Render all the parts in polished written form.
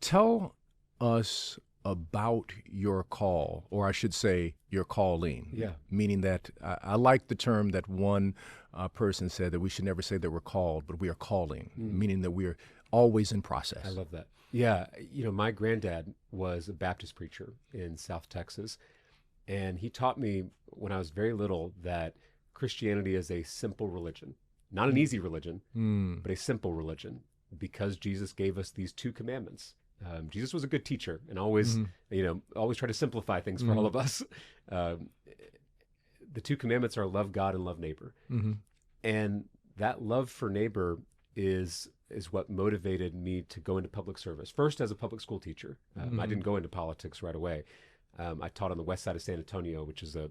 Tell us about your call, or I should say your calling. Yeah. Meaning that I like the term that one person said that we should never say that we're called, but we are calling, meaning that we're always in process. I love that. Yeah. My granddad was a Baptist preacher in South Texas, and he taught me when I was very little that Christianity is a simple religion, not an easy religion, but a simple religion because Jesus gave us these two commandments. Jesus was a good teacher and always, always try to simplify things for all of us. The two commandments are love God and love neighbor. And that love for neighbor is what motivated me to go into public service. First, as a public school teacher. I didn't go into politics right away. I taught on the west side of San Antonio, which is a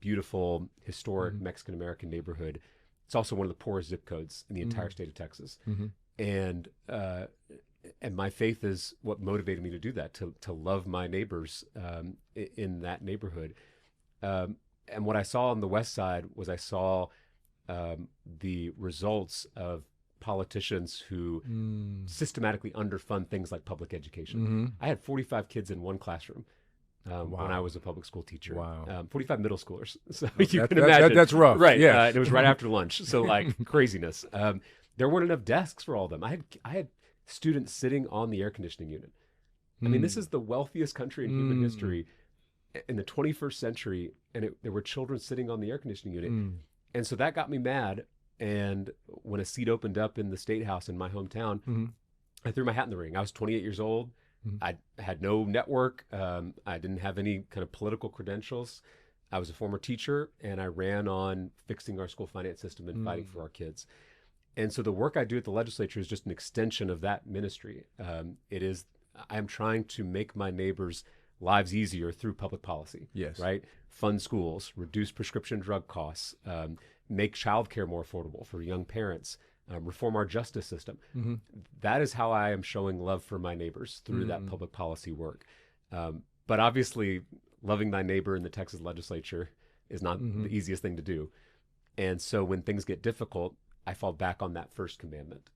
beautiful, historic Mexican-American neighborhood. It's also one of the poorest zip codes in the entire state of Texas. And my faith is what motivated me to do that, to love my neighbors in that neighborhood. And what I saw on the west side was I saw the results of politicians who systematically underfund things like public education. I had 45 kids in one classroom when I was a public school teacher. Wow. 45 middle schoolers. So you can imagine. That's rough. Right. Yeah. It was right after lunch. So like craziness. There weren't enough desks for all of them. I had students sitting on the air conditioning unit. I mean, this is the wealthiest country in human history in the 21st century, and there were children sitting on the air conditioning unit. And so that got me mad. And when a seat opened up in the State House in my hometown, I threw my hat in the ring. I was 28 years old. I had no network. I didn't have any kind of political credentials. I was a former teacher, and I ran on fixing our school finance system and fighting for our kids. And so the work I do at the legislature is just an extension of that ministry. I am trying to make my neighbors' lives easier through public policy. Yes. Right? Fund schools, reduce prescription drug costs, make childcare more affordable for young parents, reform our justice system. That is how I am showing love for my neighbors through that public policy work. But obviously, loving thy neighbor in the Texas legislature is not the easiest thing to do. And so when things get difficult, I fall back on that first commandment